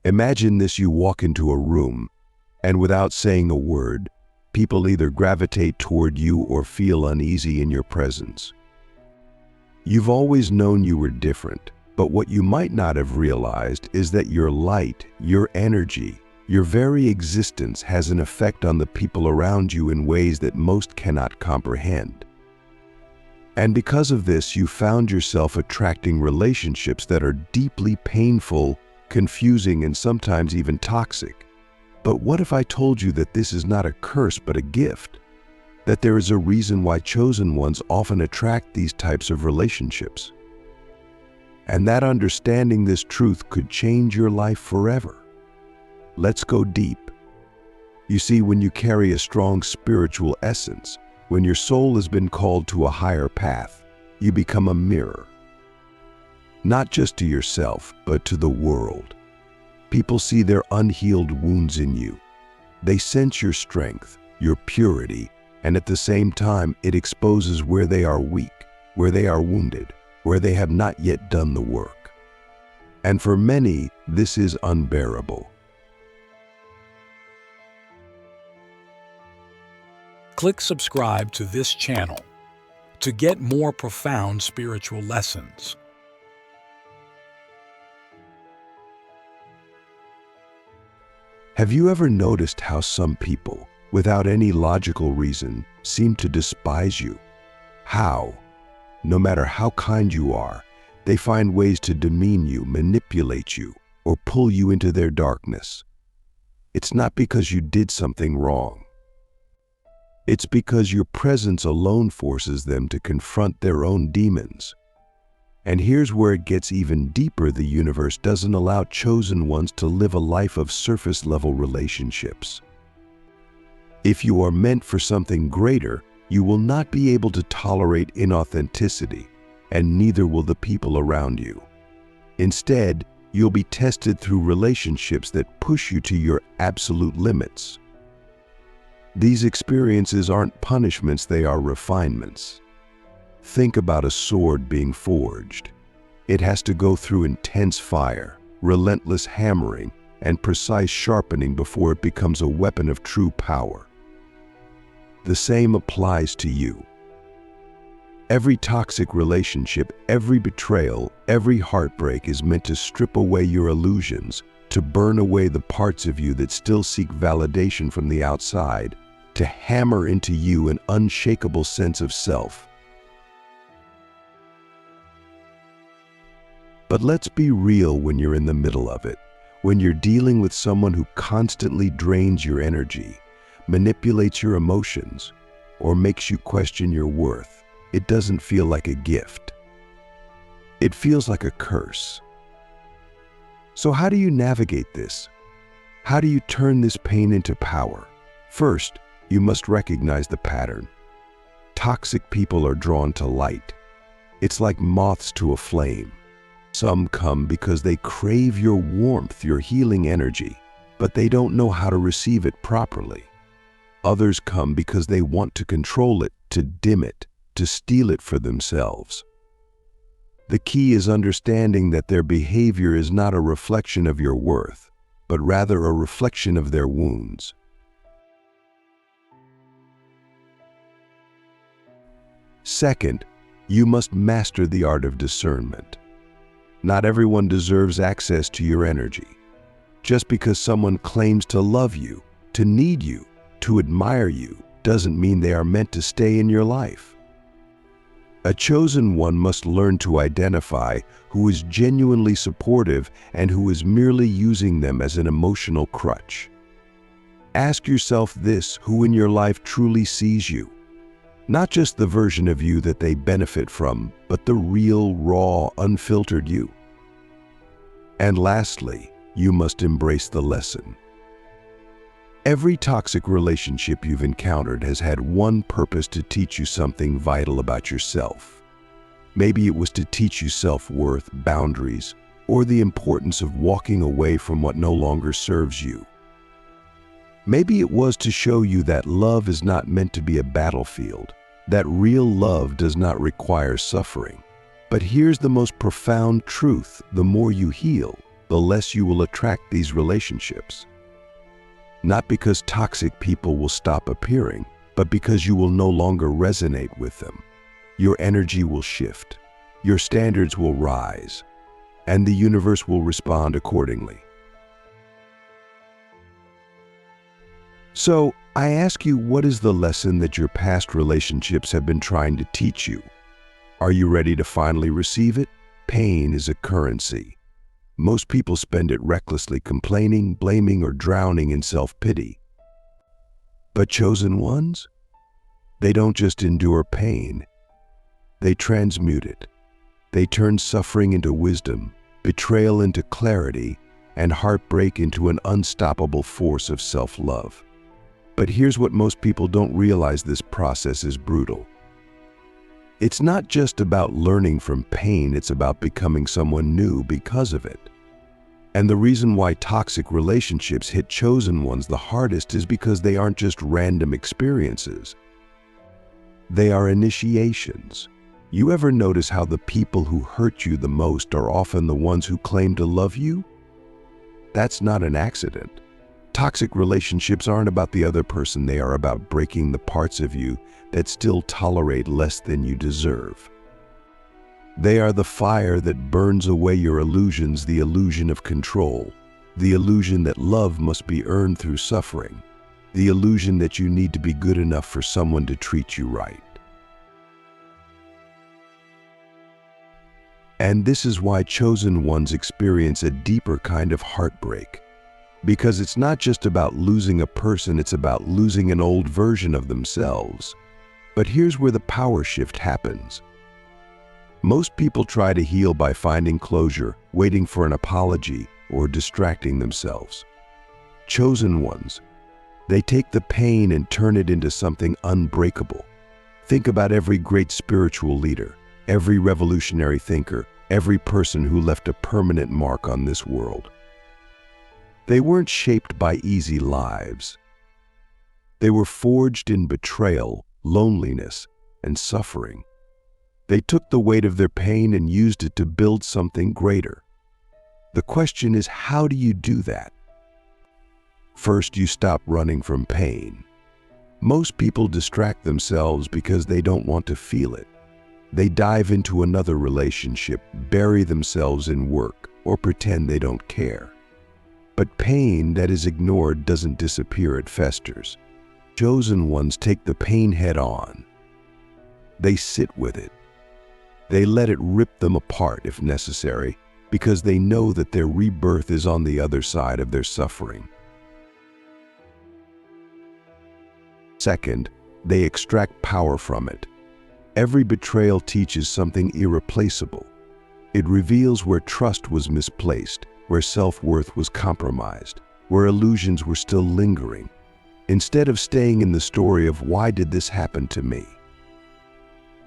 Imagine this: you walk into a room, and without saying a word, people either gravitate toward you or feel uneasy in your presence. You've always known you were different, but what you might not have realized is that your light, your energy, your very existence has an effect on the people around you in ways that most cannot comprehend. And because of this, you found yourself attracting relationships that are deeply painful, confusing, and sometimes even toxic. But what if I told you that this is not a curse but a gift? That there is a reason why chosen ones often attract these types of relationships? And that understanding this truth could change your life forever. Let's go deep. You see, when you carry a strong spiritual essence, when your soul has been called to a higher path, you become a mirror. Not just to yourself, but to the world. People see their unhealed wounds in you. They sense your strength, your purity, and at the same time, it exposes where they are weak, where they are wounded, where they have not yet done the work. And for many, this is unbearable. Click subscribe to this channel to get more profound spiritual lessons. Have you ever noticed how some people, without any logical reason, seem to despise you? How? No matter how kind you are, they find ways to demean you, manipulate you, or pull you into their darkness. It's not because you did something wrong. It's because your presence alone forces them to confront their own demons. And here's where it gets even deeper: the universe doesn't allow chosen ones to live a life of surface-level relationships. If you are meant for something greater, you will not be able to tolerate inauthenticity, and neither will the people around you. Instead, you'll be tested through relationships that push you to your absolute limits. These experiences aren't punishments, they are refinements. Think about a sword being forged. It has to go through intense fire, relentless hammering, and precise sharpening before it becomes a weapon of true power. The same applies to you. Every toxic relationship, every betrayal, every heartbreak is meant to strip away your illusions, to burn away the parts of you that still seek validation from the outside, to hammer into you an unshakable sense of self. But let's be real: when you're in the middle of it, when you're dealing with someone who constantly drains your energy, manipulates your emotions, or makes you question your worth, it doesn't feel like a gift. It feels like a curse. So how do you navigate this? How do you turn this pain into power? First, you must recognize the pattern. Toxic people are drawn to light. It's like moths to a flame. Some come because they crave your warmth, your healing energy, but they don't know how to receive it properly. Others come because they want to control it, to dim it, to steal it for themselves. The key is understanding that their behavior is not a reflection of your worth, but rather a reflection of their wounds. Second, you must master the art of discernment. Not everyone deserves access to your energy. Just because someone claims to love you, to need you, to admire you, doesn't mean they are meant to stay in your life. A chosen one must learn to identify who is genuinely supportive and who is merely using them as an emotional crutch. Ask yourself this: who in your life truly sees you? Not just the version of you that they benefit from, but the real, raw, unfiltered you. And lastly, you must embrace the lesson. Every toxic relationship you've encountered has had one purpose: to teach you something vital about yourself. Maybe it was to teach you self-worth, boundaries, or the importance of walking away from what no longer serves you. Maybe it was to show you that love is not meant to be a battlefield, that real love does not require suffering. But here's the most profound truth: the more you heal, the less you will attract these relationships. Not because toxic people will stop appearing, but because you will no longer resonate with them. Your energy will shift, your standards will rise, and the universe will respond accordingly. So, I ask you, what is the lesson that your past relationships have been trying to teach you? Are you ready to finally receive it? Pain is a currency. Most people spend it recklessly, complaining, blaming, or drowning in self-pity. But chosen ones? They don't just endure pain. They transmute it. They turn suffering into wisdom, betrayal into clarity, and heartbreak into an unstoppable force of self-love. But here's what most people don't realize: this process is brutal. It's not just about learning from pain, it's about becoming someone new because of it. And the reason why toxic relationships hit chosen ones the hardest is because they aren't just random experiences. They are initiations. You ever notice how the people who hurt you the most are often the ones who claim to love you? That's not an accident. Toxic relationships aren't about the other person, they are about breaking the parts of you that still tolerate less than you deserve. They are the fire that burns away your illusions, the illusion of control, the illusion that love must be earned through suffering, the illusion that you need to be good enough for someone to treat you right. And this is why chosen ones experience a deeper kind of heartbreak. Because it's not just about losing a person, it's about losing an old version of themselves. But here's where the power shift happens. Most people try to heal by finding closure, waiting for an apology, or distracting themselves. Chosen ones, they take the pain and turn it into something unbreakable. Think about every great spiritual leader, every revolutionary thinker, every person who left a permanent mark on this world. They weren't shaped by easy lives. They were forged in betrayal, loneliness, and suffering. They took the weight of their pain and used it to build something greater. The question is, how do you do that? First, you stop running from pain. Most people distract themselves because they don't want to feel it. They dive into another relationship, bury themselves in work, or pretend they don't care. But pain that is ignored doesn't disappear, it festers. Chosen ones take the pain head on. They sit with it. They let it rip them apart if necessary, because they know that their rebirth is on the other side of their suffering. Second, they extract power from it. Every betrayal teaches something irreplaceable. It reveals where trust was misplaced, where self-worth was compromised, where illusions were still lingering. Instead of staying in the story of why did this happen to me,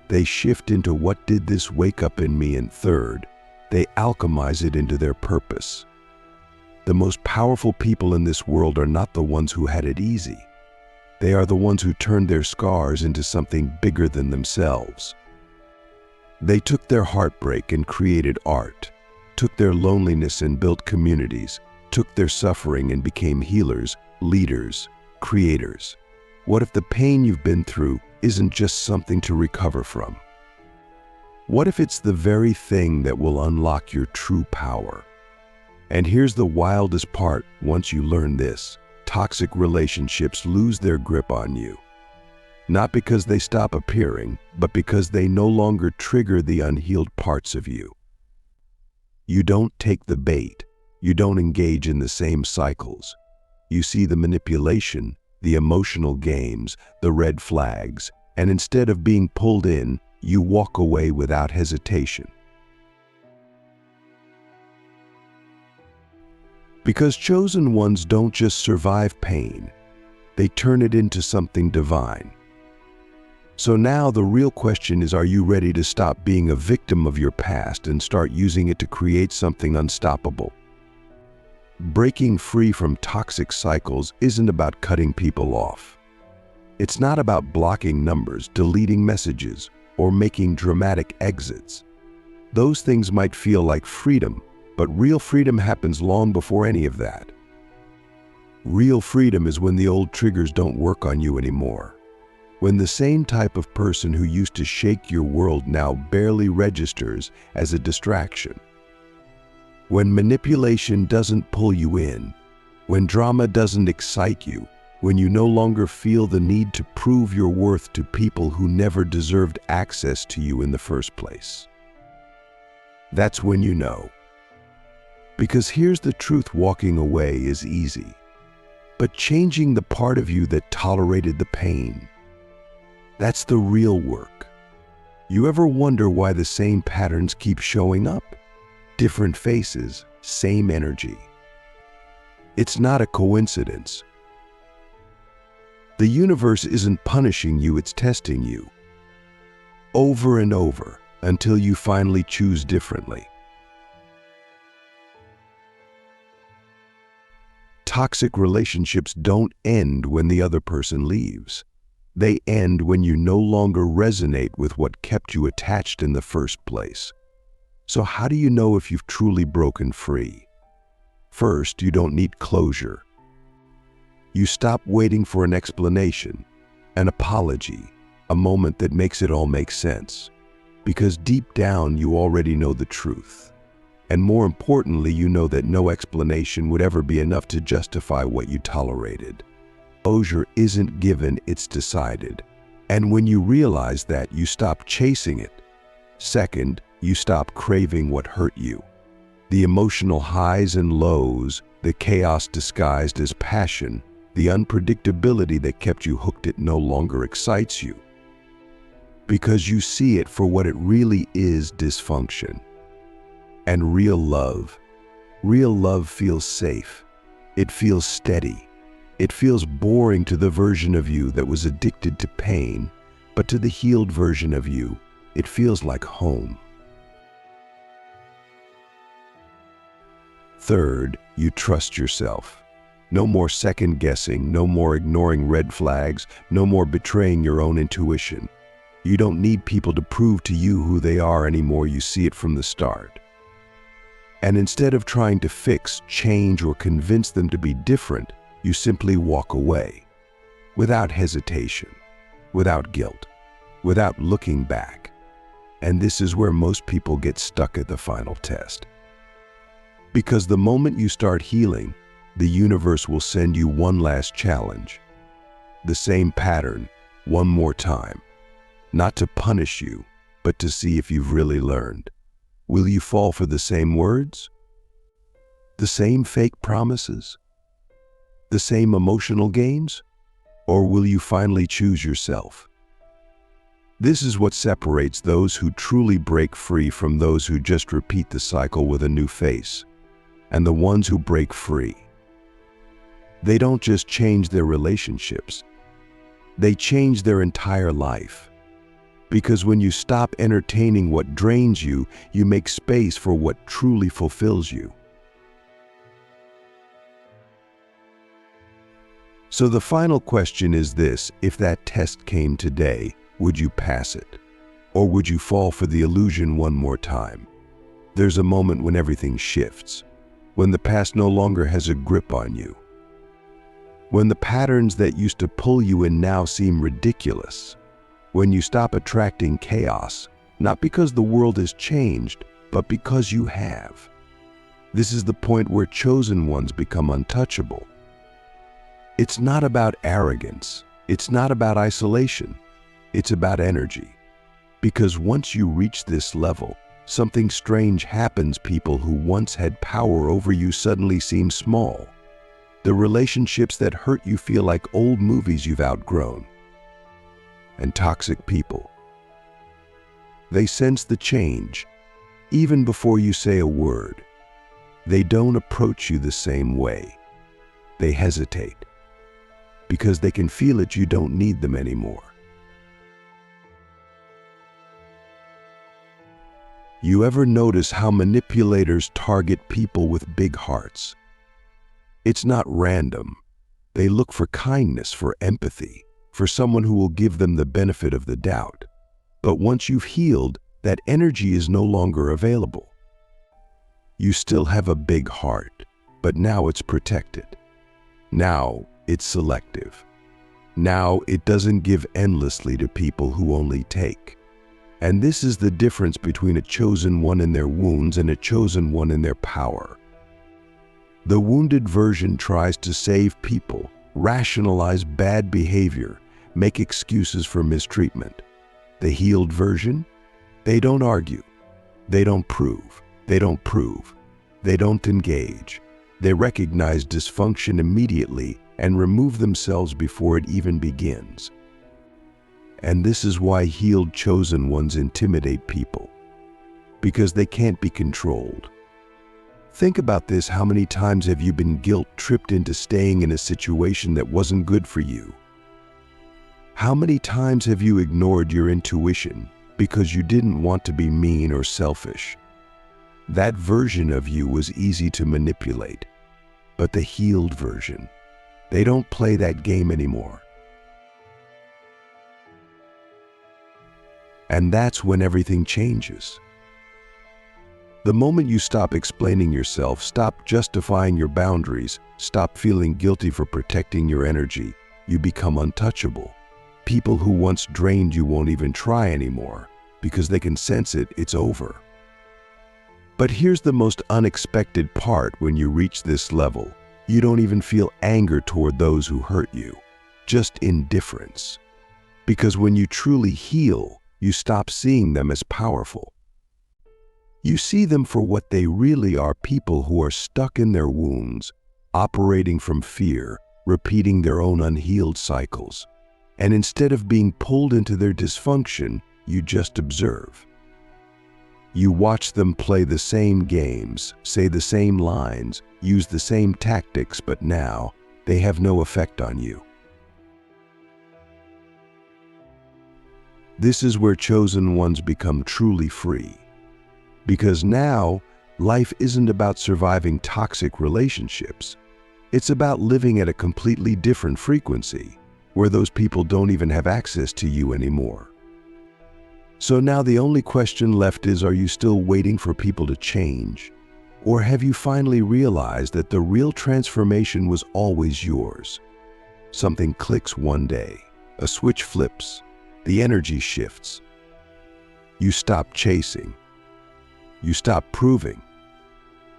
they shift into what did this wake up in me, and third, they alchemize it into their purpose. The most powerful people in this world are not the ones who had it easy. They are the ones who turned their scars into something bigger than themselves. They took their heartbreak and created art, took their loneliness and built communities, took their suffering and became healers, leaders, creators. What if the pain you've been through isn't just something to recover from? What if it's the very thing that will unlock your true power? And here's the wildest part: once you learn this, toxic relationships lose their grip on you. Not because they stop appearing, but because they no longer trigger the unhealed parts of you. You don't take the bait. You don't engage in the same cycles. You see the manipulation, the emotional games, the red flags, and instead of being pulled in, you walk away without hesitation. Because chosen ones don't just survive pain, they turn it into something divine. So now the real question is, are you ready to stop being a victim of your past and start using it to create something unstoppable? Breaking free from toxic cycles isn't about cutting people off. It's not about blocking numbers, deleting messages, or making dramatic exits. Those things might feel like freedom, But real freedom happens long before any of that. Real freedom is when the old triggers don't work on you anymore. When the same type of person who used to shake your world now barely registers as a distraction. When manipulation doesn't pull you in. When drama doesn't excite you. When you no longer feel the need to prove your worth to people who never deserved access to you in the first place. That's when you know. Because here's the truth: walking away is easy. But changing the part of you that tolerated the pain, that's the real work. You ever wonder why the same patterns keep showing up? Different faces, same energy. It's not a coincidence. The universe isn't punishing you, it's testing you. Over and over, until you finally choose differently. Toxic relationships don't end when the other person leaves. They end when you no longer resonate with what kept you attached in the first place. So how do you know if you've truly broken free? First, you don't need closure. You stop waiting for an explanation, an apology, a moment that makes it all make sense. Because deep down, you already know the truth. And more importantly, you know that no explanation would ever be enough to justify what you tolerated. Closure isn't given, it's decided. And when you realize that, you stop chasing it. Second, you stop craving what hurt you. The emotional highs and lows, the chaos disguised as passion, the unpredictability that kept you hooked, it no longer excites you. Because you see it for what it really is: dysfunction. And real love feels safe. It feels steady. It feels boring to the version of you that was addicted to pain, but to the healed version of you, it feels like home. Third, you trust yourself. No more second guessing, no more ignoring red flags, no more betraying your own intuition. You don't need people to prove to you who they are anymore, you see it from the start. And instead of trying to fix, change, or convince them to be different, you simply walk away. Without hesitation, without guilt, without looking back. And this is where most people get stuck at the final test. Because the moment you start healing, the universe will send you one last challenge. The same pattern, one more time. Not to punish you, but to see if you've really learned. Will you fall for the same words? The same fake promises? The same emotional games? Or will you finally choose yourself? This is what separates those who truly break free from those who just repeat the cycle with a new face. And the ones who break free, they don't just change their relationships, they change their entire life. Because when you stop entertaining what drains you, you make space for what truly fulfills you. So the final question is this: if that test came today, would you pass it? Or would you fall for the illusion one more time? There's a moment when everything shifts, when the past no longer has a grip on you, when the patterns that used to pull you in now seem ridiculous. When you stop attracting chaos, not because the world has changed, but because you have. This is the point where chosen ones become untouchable. It's not about arrogance. It's not about isolation. It's about energy. Because once you reach this level, something strange happens. People who once had power over you suddenly seem small. The relationships that hurt you feel like old movies you've outgrown. And toxic people, they sense the change even before you say a word. They don't approach you the same way. They hesitate because they can feel it. You don't need them anymore. You ever notice how manipulators target people with big hearts? It's not random. They look for kindness, for empathy, for someone who will give them the benefit of the doubt. But once you've healed, that energy is no longer available. You still have a big heart, but now it's protected. Now it's selective. Now it doesn't give endlessly to people who only take. And this is the difference between a chosen one in their wounds and a chosen one in their power. The wounded version tries to save people, rationalize bad behavior, make excuses for mistreatment. The healed version? They don't argue. They don't prove. They don't prove. They don't engage. They recognize dysfunction immediately and remove themselves before it even begins. And this is why healed chosen ones intimidate people. Because they can't be controlled. Think about this: how many times have you been guilt-tripped into staying in a situation that wasn't good for you? How many times have you ignored your intuition because you didn't want to be mean or selfish? That version of you was easy to manipulate. But the healed version, they don't play that game anymore. And that's when everything changes. The moment you stop explaining yourself, stop justifying your boundaries, stop feeling guilty for protecting your energy, you become untouchable. People who once drained you won't even try anymore because they can sense it's over. But here's the most unexpected part: when you reach this level, you don't even feel anger toward those who hurt you, just indifference. Because when you truly heal, you stop seeing them as powerful. You see them for what they really are: people who are stuck in their wounds, operating from fear, repeating their own unhealed cycles. And instead of being pulled into their dysfunction, you just observe. You watch them play the same games, say the same lines, use the same tactics, but now they have no effect on you. This is where chosen ones become truly free. Because now, life isn't about surviving toxic relationships. It's about living at a completely different frequency, where those people don't even have access to you anymore. So now the only question left is, are you still waiting for people to change? Or have you finally realized that the real transformation was always yours? Something clicks one day, a switch flips, the energy shifts. You stop chasing. You stop proving.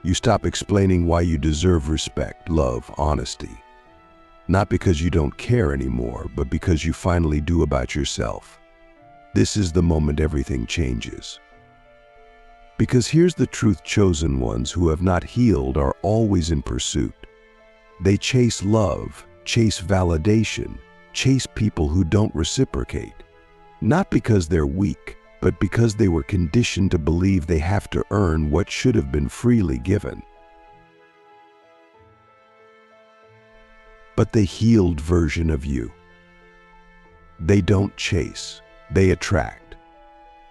You stop explaining why you deserve respect, love, honesty. Not because you don't care anymore, but because you finally do about yourself. This is the moment everything changes. Because here's the truth: chosen ones who have not healed are always in pursuit. They chase love, chase validation, chase people who don't reciprocate. Not because they're weak, but because they were conditioned to believe they have to earn what should have been freely given. But the healed version of you, they don't chase, they attract.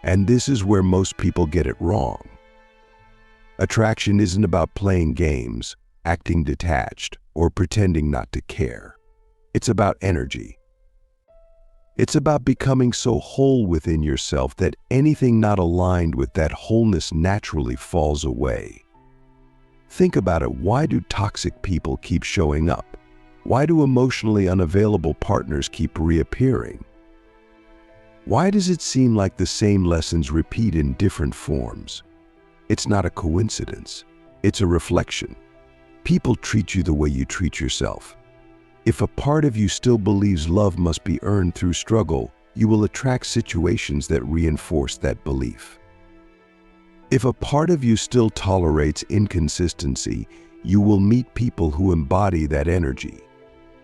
And this is where most people get it wrong. Attraction isn't about playing games, acting detached, or pretending not to care. It's about energy. It's about becoming so whole within yourself that anything not aligned with that wholeness naturally falls away. Think about it: why do toxic people keep showing up? Why do emotionally unavailable partners keep reappearing? Why does it seem like the same lessons repeat in different forms? It's not a coincidence. It's a reflection. People treat you the way you treat yourself. If a part of you still believes love must be earned through struggle, you will attract situations that reinforce that belief. If a part of you still tolerates inconsistency, you will meet people who embody that energy.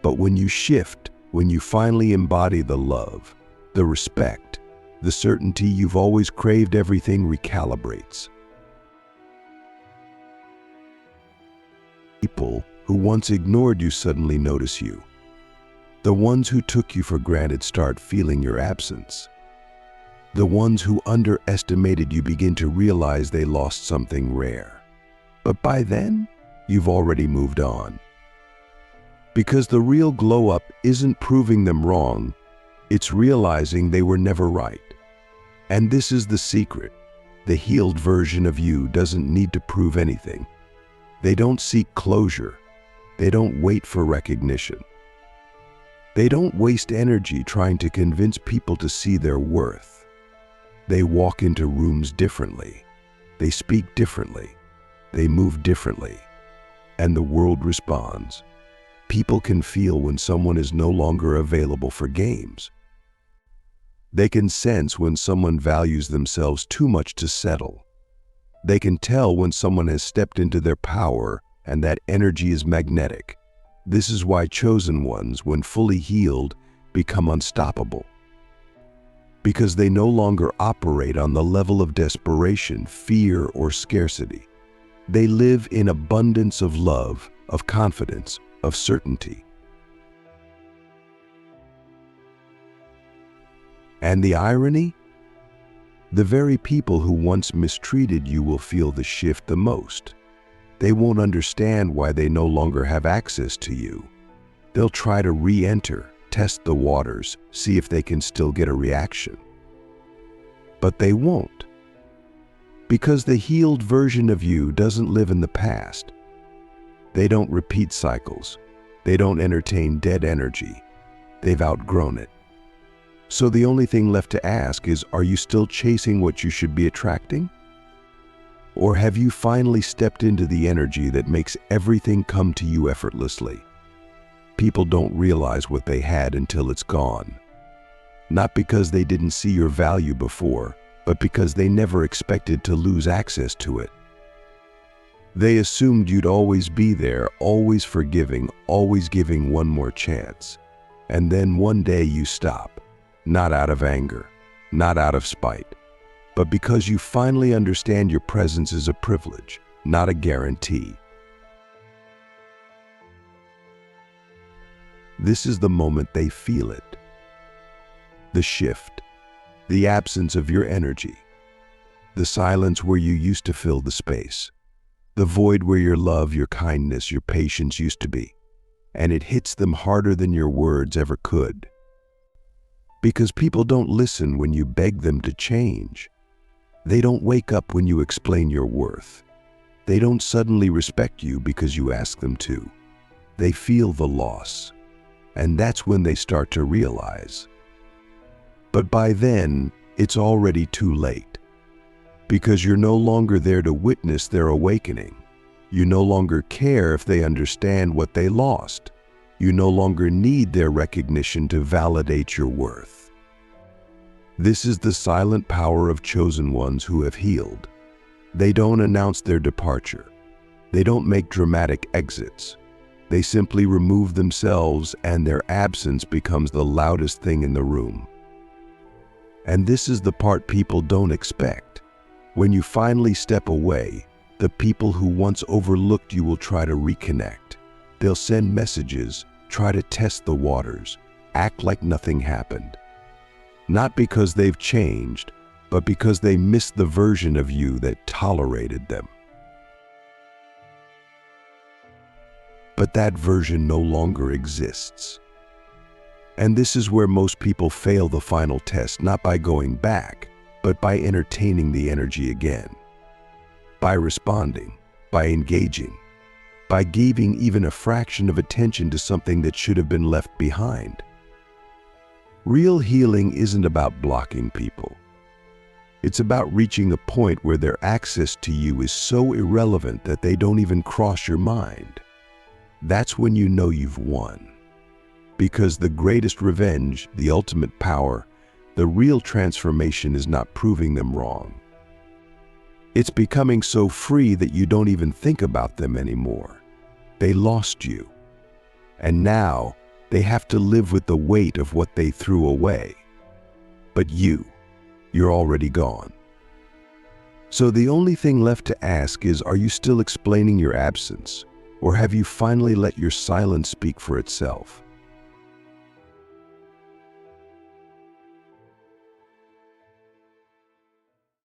But when you shift, when you finally embody the love, the respect, the certainty you've always craved, everything recalibrates. People who once ignored you suddenly notice you. The ones who took you for granted start feeling your absence. The ones who underestimated you begin to realize they lost something rare. But by then, you've already moved on. Because the real glow-up isn't proving them wrong, it's realizing they were never right. And this is the secret. The healed version of you doesn't need to prove anything. They don't seek closure. They don't wait for recognition. They don't waste energy trying to convince people to see their worth. They walk into rooms differently. They speak differently. They move differently. And the world responds. People can feel when someone is no longer available for games. They can sense when someone values themselves too much to settle. They can tell when someone has stepped into their power and that energy is magnetic. This is why chosen ones, when fully healed, become unstoppable. Because they no longer operate on the level of desperation, fear, or scarcity. They live in abundance of love, of confidence, of certainty. And the irony? The very people who once mistreated you will feel the shift the most. They won't understand why they no longer have access to you. They'll try to re-enter, test the waters, see if they can still get a reaction. But they won't. Because the healed version of you doesn't live in the past. They don't repeat cycles. They don't entertain dead energy. They've outgrown it. So the only thing left to ask is, are you still chasing what you should be attracting? Or have you finally stepped into the energy that makes everything come to you effortlessly? People don't realize what they had until it's gone. Not because they didn't see your value before, but because they never expected to lose access to it. They assumed you'd always be there, always forgiving, always giving one more chance. And then one day you stop. Not out of anger, not out of spite, but because you finally understand your presence is a privilege, not a guarantee. This is the moment they feel it. The shift, the absence of your energy, the silence where you used to fill the space, the void where your love, your kindness, your patience used to be, and it hits them harder than your words ever could. Because people don't listen when you beg them to change. They don't wake up when you explain your worth. They don't suddenly respect you because you ask them to. They feel the loss, and that's when they start to realize. But by then, it's already too late. Because you're no longer there to witness their awakening. You no longer care if they understand what they lost. You no longer need their recognition to validate your worth. This is the silent power of chosen ones who have healed. They don't announce their departure. They don't make dramatic exits. They simply remove themselves, and their absence becomes the loudest thing in the room. And this is the part people don't expect. When you finally step away, the people who once overlooked you will try to reconnect. They'll send messages, try to test the waters, act like nothing happened. Not because they've changed, but because they missed the version of you that tolerated them. But that version no longer exists. And this is where most people fail the final test, not by going back, but by entertaining the energy again. By responding, by engaging, by giving even a fraction of attention to something that should have been left behind. Real healing isn't about blocking people. It's about reaching a point where their access to you is so irrelevant that they don't even cross your mind. That's when you know you've won. Because the greatest revenge, the ultimate power, the real transformation is not proving them wrong. It's becoming so free that you don't even think about them anymore. They lost you. And now they have to live with the weight of what they threw away. But you're already gone. So the only thing left to ask is, are you still explaining your absence? Or have you finally let your silence speak for itself?